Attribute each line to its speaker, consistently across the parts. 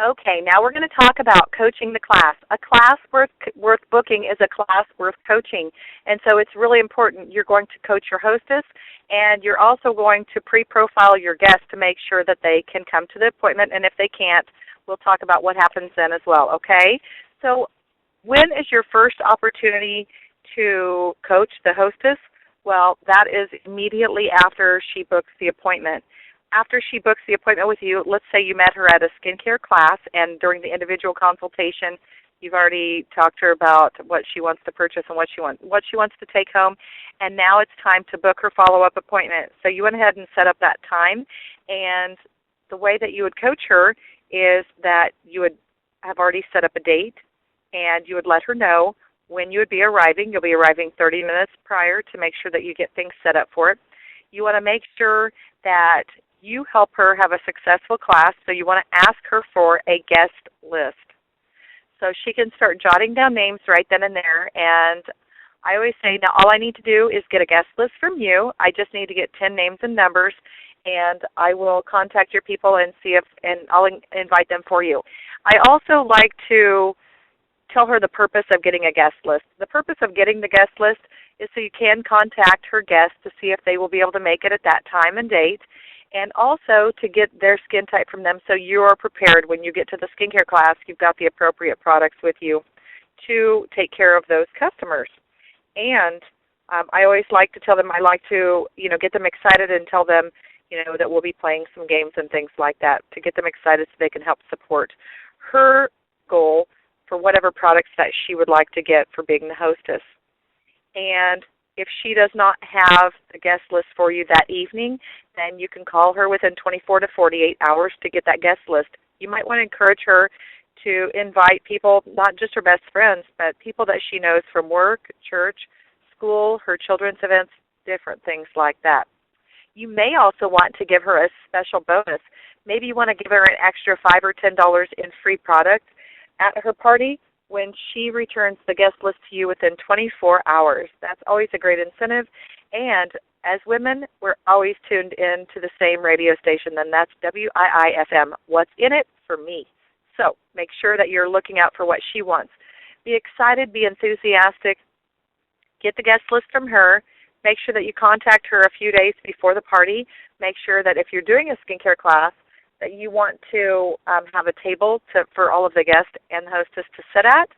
Speaker 1: Okay, now we're going to talk about coaching the class. A class worth booking is a class worth coaching. And so it's really important. You're going to coach your hostess, and you're also going to pre-profile your guests to make sure that they can come to the appointment. And if they can't, we'll talk about what happens then as well, okay? So when is your first opportunity to coach the hostess? Well, that is immediately after she books the appointment. After she books the appointment with you, let's say you met her at a skincare class, and during the individual consultation, you've already talked to her about what she wants to purchase and what she wants to take home, and now it's time to book her follow-up appointment. So you went ahead and set up that time, and the way that you would coach her is that you would have already set up a date, and you would let her know when you would be arriving. You'll be arriving 30 minutes prior to make sure that you get things set up for it. You want to make sure that you help her have a successful class, so you want to ask her for a guest list. So she can start jotting down names right then and there. And I always say, now all I need to do is get a guest list from you. I just need to get 10 names and numbers, and I will contact your people and see if, and I'll invite them for you. I also like to tell her the purpose of getting a guest list. The purpose of getting the guest list is so you can contact her guests to see if they will be able to make it at that time and date, and also to get their skin type from them so you are prepared when you get to the skincare class. You've got the appropriate products with you to take care of those customers. And I always like to tell them, I like to get them excited and tell them that we'll be playing some games and things like that to get them excited so they can help support her goal for whatever products that she would like to get for being the hostess. And if she does not have the guest list for you that evening, then you can call her within 24 to 48 hours to get that guest list. You might want to encourage her to invite people, not just her best friends, but people that she knows from work, church, school, her children's events, different things like that. You may also want to give her a special bonus. Maybe you want to give her an extra $5 or $10 in free product at her party when she returns the guest list to you within 24 hours. That's always a great incentive. And as women, we're always tuned in to the same radio station, and that's WIIFM. What's in it for me? So make sure that you're looking out for what she wants. Be excited, be enthusiastic, get the guest list from her. Make sure that you contact her a few days before the party. Make sure that if you're doing a skincare class, that you want to have a table for all of the guests and the hostess to sit at.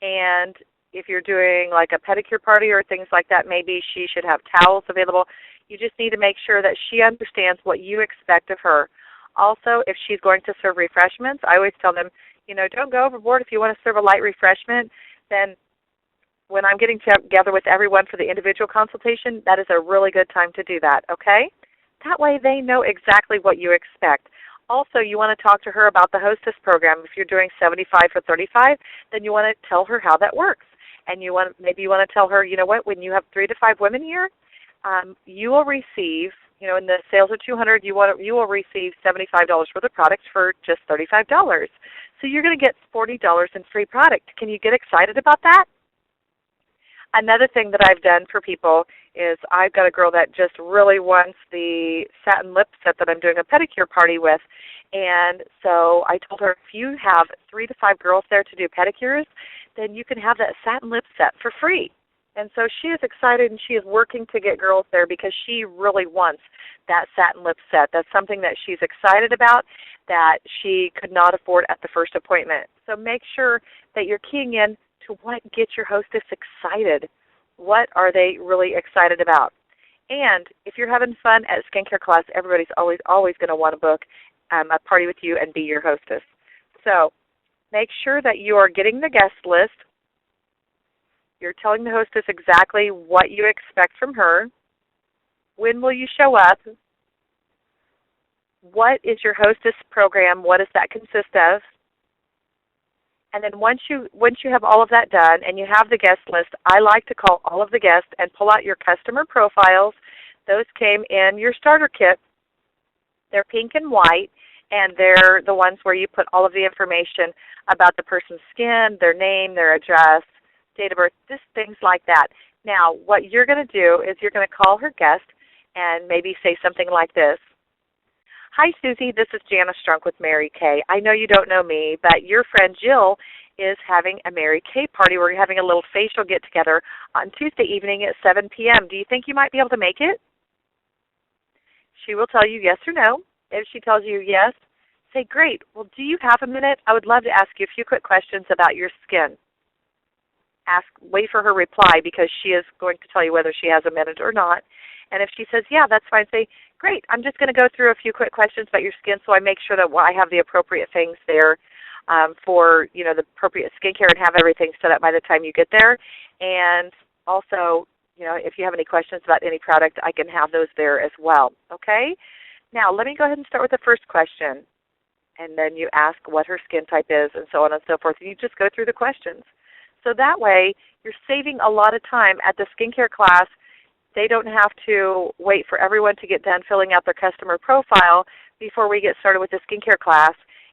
Speaker 1: And if you're doing like a pedicure party or things like that, maybe she should have towels available. You just need to make sure that she understands what you expect of her. Also, if she's going to serve refreshments, I always tell them, don't go overboard. If you want to serve a light refreshment, then when I'm getting together with everyone for the individual consultation, that is a really good time to do that, okay? That way they know exactly what you expect. Also, you want to talk to her about the hostess program. If you're doing 75 for 35, then you want to tell her how that works. And maybe you want to tell her, when you have 3 to 5 women here, you will receive, in the sales of 200, you will receive $75 worth of products for just $35. So you're going to get $40 in free product. Can you get excited about that? Another thing that I've done for people is I've got a girl that just really wants the satin lip set that I'm doing a pedicure party with. And so I told her, if you have 3 to 5 girls there to do pedicures, then you can have that satin lip set for free. And so she is excited, and she is working to get girls there because she really wants that satin lip set. That's something that she's excited about that she could not afford at the first appointment. So make sure that you're keying in to what gets your hostess excited. What are they really excited about? And if you're having fun at a skincare class, everybody's always going to want to book a party with you and be your hostess. So make sure that you are getting the guest list. You're telling the hostess exactly what you expect from her. When will you show up? What is your hostess program? What does that consist of? And then once you have all of that done and you have the guest list, I like to call all of the guests and pull out your customer profiles. Those came in your starter kit. They're pink and white, and they're the ones where you put all of the information about the person's skin, their name, their address, date of birth, just things like that. Now, what you're going to do is you're going to call her guest and maybe say something like this. Hi, Susie. This is Jana Strunk with Mary Kay. I know you don't know me, but your friend Jill is having a Mary Kay party. We're having a little facial get-together on Tuesday evening at 7 p.m. Do you think you might be able to make it? She will tell you yes or no. If she tells you yes, say, great. Well, do you have a minute? I would love to ask you a few quick questions about your skin. Wait for her reply because she is going to tell you whether she has a minute or not. And if she says, yeah, that's fine, say, great, I'm just going to go through a few quick questions about your skin so I make sure that I have the appropriate things there for the appropriate skincare and have everything set up by the time you get there. And also, if you have any questions about any product, I can have those there as well. Okay? Now, let me go ahead and start with the first question. And then you ask what her skin type is and so on and so forth. And you just go through the questions. So that way, you're saving a lot of time at the skincare class. They don't have to wait for everyone to get done filling out their customer profile before we get started with the skincare class.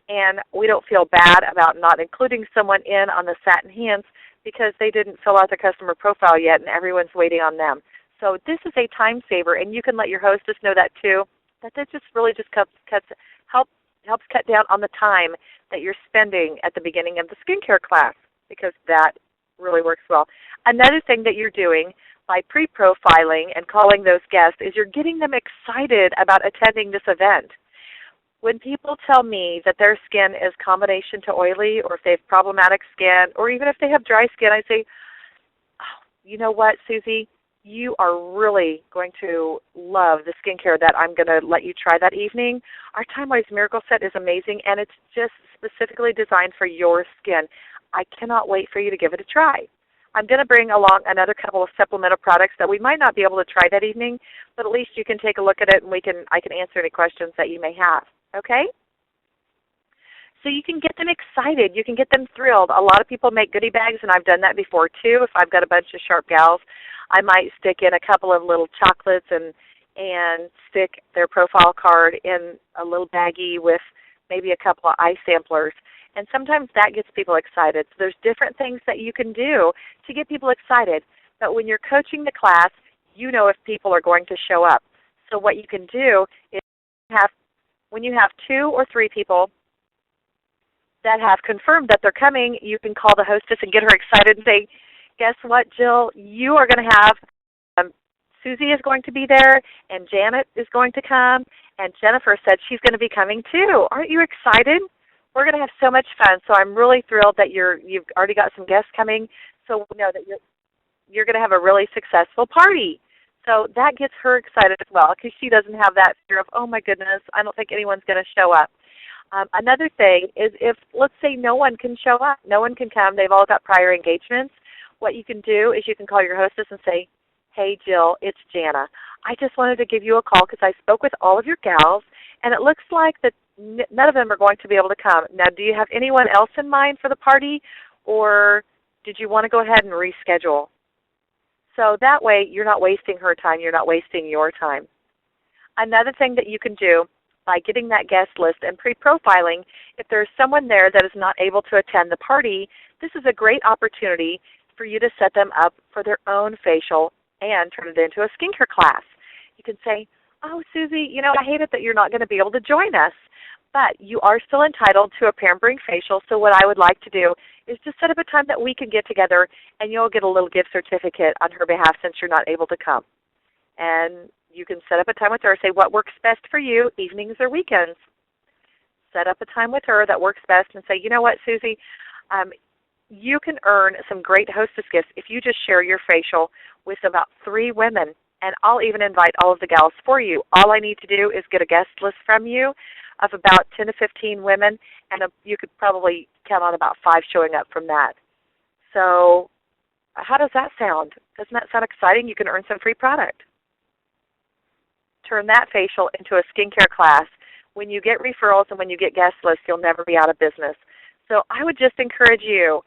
Speaker 1: And we don't feel bad about not including someone in on the satin hands because they didn't fill out their customer profile yet and everyone's waiting on them. So this is a time saver, and you can let your hostess know that too, that just really just helps cut down on the time that you're spending at the beginning of the skincare class, because that really works well. Another thing that you're doing by pre-profiling and calling those guests is you're getting them excited about attending this event. When people tell me that their skin is combination to oily, or if they have problematic skin, or even if they have dry skin, I say, oh, you know what, Susie? You are really going to love the skincare that I'm going to let you try that evening. Our Time Wise Miracle Set is amazing, and it's just specifically designed for your skin. I cannot wait for you to give it a try. I'm going to bring along another couple of supplemental products that we might not be able to try that evening, but at least you can take a look at it, and I can answer any questions that you may have. Okay? So you can get them excited. You can get them thrilled. A lot of people make goodie bags, and I've done that before too. If I've got a bunch of sharp gals, I might stick in a couple of little chocolates and stick their profile card in a little baggie with maybe a couple of eye samplers. And sometimes that gets people excited. So there's different things that you can do to get people excited. But when you're coaching the class, you know if people are going to show up. So what you can do is when you have 2 or 3 people that have confirmed that they're coming, you can call the hostess and get her excited and say, guess what, Jill? You are going to have Susie is going to be there, and Janet is going to come, and Jennifer said she's going to be coming too. Aren't you excited? We're going to have so much fun. So I'm really thrilled that you've already got some guests coming, so we know that you're going to have a really successful party. So that gets her excited as well, because she doesn't have that fear of, oh my goodness, I don't think anyone's going to show up. Another thing is, if, let's say, no one can show up, no one can come, they've all got prior engagements, what you can do is you can call your hostess and say, hey, Jill, it's Jana. I just wanted to give you a call because I spoke with all of your gals, and it looks like that none of them are going to be able to come. Now, do you have anyone else in mind for the party, or did you want to go ahead and reschedule? So that way you're not wasting her time, you're not wasting your time. Another thing that you can do by getting that guest list and pre-profiling, if there's someone there that is not able to attend the party, this is a great opportunity for you to set them up for their own facial and turn it into a skincare class. You can say, oh, Susie, I hate it that you're not going to be able to join us, but you are still entitled to a pampering facial, so what I would like to do is just set up a time that we can get together, and you'll get a little gift certificate on her behalf since you're not able to come. And you can set up a time with her, say what works best for you, evenings or weekends. Set up a time with her that works best and say, you know what, Susie, you can earn some great hostess gifts if you just share your facial with about 3 women, and I'll even invite all of the gals for you. All I need to do is get a guest list from you of about 10 to 15 women, and you could probably count on about 5 showing up from that. So how does that sound? Doesn't that sound exciting? You can earn some free product. Turn that facial into a skincare class. When you get referrals and when you get guest lists, you'll never be out of business. So I would just encourage you,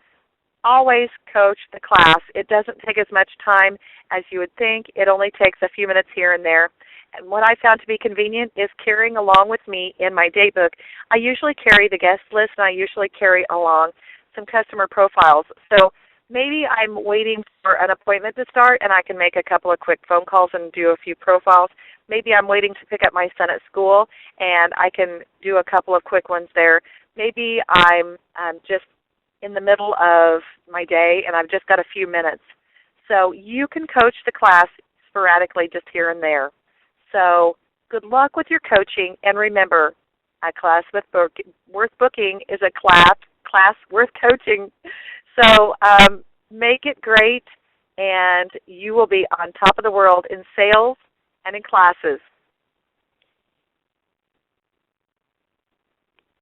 Speaker 1: always coach the class. It doesn't take as much time as you would think. It only takes a few minutes here and there. And what I found to be convenient is carrying along with me in my daybook. I usually carry the guest list, and I usually carry along some customer profiles. So maybe I'm waiting for an appointment to start, and I can make a couple of quick phone calls and do a few profiles. maybe I'm waiting to pick up my son at school and I can do a couple of quick ones there. Maybe I'm just in the middle of my day and I've just got a few minutes. So you can coach the class sporadically just here and there. So good luck with your coaching, and remember, a class worth booking is a class worth coaching. So make it great, and you will be on top of the world in sales and in classes.